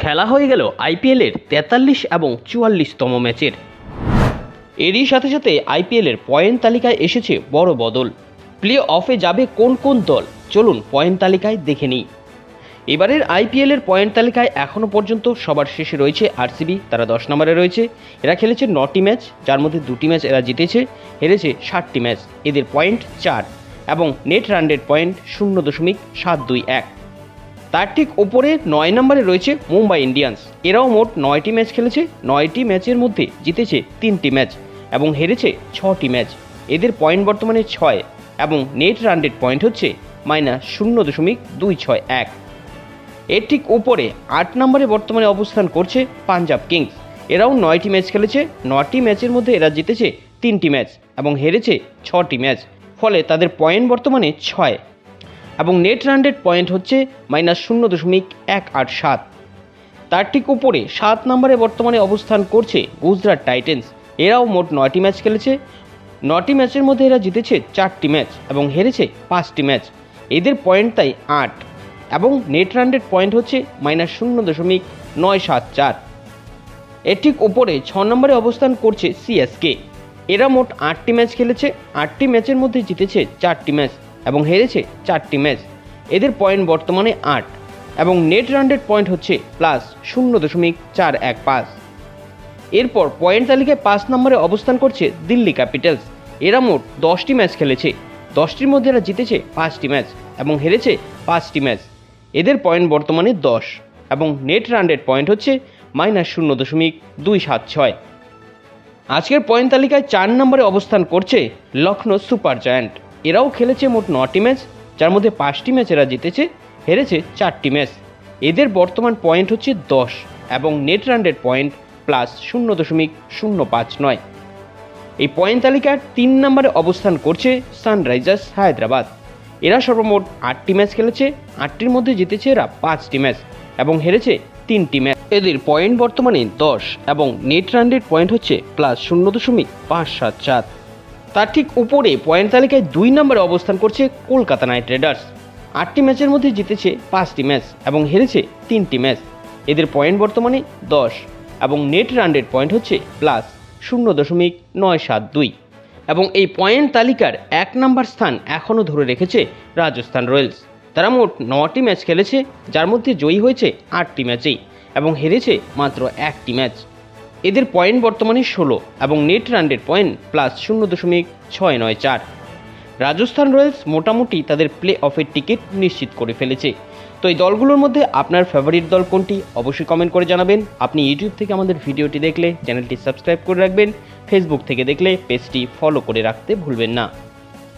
খেলা হয়ে গেল আইপিএলের 43 এবং 44তম ম্যাচের। এরই সাথে সাথে আইপিএলের পয়েন্ট তালিকায় এসেছে বড় বদল। প্লে অফে যাবে কোন কোন দল, চলুন পয়েন্ট তালিকায় দেখে নিই। এবারের আইপিএলের পয়েন্ট তালিকায় এখনও পর্যন্ত সবার শেষে রয়েছে আরসিবি, তারা 10 নম্বরে রয়েছে। এরা খেলেছে 9টি ম্যাচ, যার মধ্যে 2টি ম্যাচ এরা জিতেছে, হেরেছে 7টি ম্যাচ। এদের পয়েন্ট 4 এবং নেট রান রেট পয়েন্ট 0.721। তার ঠিক ওপরে 9 নম্বরে রয়েছে মুম্বাই ইন্ডিয়ান্স। এরাও মোট 9টি ম্যাচ খেলেছে, 9টি ম্যাচের মধ্যে জিতেছে 3টি ম্যাচ এবং হেরেছে 6টি ম্যাচ। এদের পয়েন্ট বর্তমানে 6 এবং নেট রান রেট পয়েন্ট হচ্ছে -0.261। এর ঠিক উপরে 8 নম্বরে বর্তমানে অবস্থান করছে পাঞ্জাব কিংস। এরাও 9টি ম্যাচ খেলেছে, 9টি ম্যাচের মধ্যে এরা জিতেছে 3টি ম্যাচ এবং হেরেছে 6টি ম্যাচ। ফলে তাদের পয়েন্ট বর্তমানে 6 এবং নেট রান রেট পয়েন্ট হচ্ছে -0.187। তার ঠিক উপরে 7 নম্বরে বর্তমানে অবস্থান করছে গুজরাট টাইটেন্স। এরাও মোট 9টি ম্যাচ খেলেছে, 9টি ম্যাচের মধ্যে এরা জিতেছে 4টি ম্যাচ এবং হেরেছে 5টি ম্যাচ। এদের পয়েন্ট তাই 8 এবং নেট রান রেট পয়েন্ট হচ্ছে -0.974। এর ঠিক উপরে 6 নম্বরে অবস্থান করছে সিএসকে। এরা মোট 8টি ম্যাচ খেলেছে, 8টি ম্যাচের মধ্যে জিতেছে 4টি ম্যাচ এবং হেরেছে 4টি ম্যাচ। এদের পয়েন্ট বর্তমানে 8 এবং নেট রান রেট পয়েন্ট হচ্ছে +0.415। এরপর পয়েন্ট তালিকায় 5 নম্বরে অবস্থান করছে দিল্লি ক্যাপিটালস। এরা মোট 10টি ম্যাচ খেলেছে, 10টির মধ্যে এরা জিতেছে 5টি ম্যাচ এবং হেরেছে 5টি ম্যাচ। এদের পয়েন্ট বর্তমানে 10 এবং নেট রান রেট পয়েন্ট হচ্ছে -0.276। আজকের পয়েন্ট তালিকায় 4 নম্বরে অবস্থান করছে লখনৌ সুপার জায়ান্ট। এরাও খেলেছে মোট 9টি ম্যাচ, যার মধ্যে 5টি ম্যাচ এরা জিতেছে, হেরেছে 4টি ম্যাচ। এদের বর্তমান পয়েন্ট হচ্ছে 10 এবং নেট রান রেট পয়েন্ট +0.059। এই পয়েন্ট তালিকার 3 নম্বরে অবস্থান করছে সানরাইজার্স হায়দ্রাবাদ। এরা সর্বমোট 8টি ম্যাচ খেলেছে, 8টির মধ্যে জিতেছে এরা 5টি ম্যাচ এবং হেরেছে 3টি ম্যাচ। এদের পয়েন্ট বর্তমানে 10 এবং নেট রান রেট পয়েন্ট হচ্ছে +0.574। তার ঠিক উপরে পয়েন্ট তালিকায় 2 নম্বরে অবস্থান করছে কলকাতা নাইট রাইডার্স। 8টি ম্যাচের মধ্যে জিতেছে 5টি ম্যাচ এবং হেরেছে 3টি ম্যাচ। এদের পয়েন্ট বর্তমানে 10 এবং নেট রান রেট পয়েন্ট হচ্ছে +0.972। এবং এই পয়েন্ট তালিকার 1 নম্বর স্থান এখনও ধরে রেখেছে রাজস্থান রয়্যালস। তারা মোট 9টি ম্যাচ খেলেছে, যার মধ্যে জয়ী হয়েছে 8টি ম্যাচেই এবং হেরেছে মাত্র 1টি ম্যাচ। এদের পয়েন্ট বর্তমানে 16 এবং net run rate point +0.694। Rajasthan Royals মোটামুটি তাদের প্লে অফের টিকিট নিশ্চিত করে ফেলেছে। তো এই দলগুলোর মধ্যে আপনার ফেভারিট দল কোনটি অবশ্যই কমেন্ট করে জানাবেন। আপনি ইউটিউব থেকে আমাদের ভিডিওটি দেখলে চ্যানেলটি সাবস্ক্রাইব করে রাখবেন, ফেসবুক থেকে দেখলে পেজটি ফলো করে রাখতে ভুলবেন না।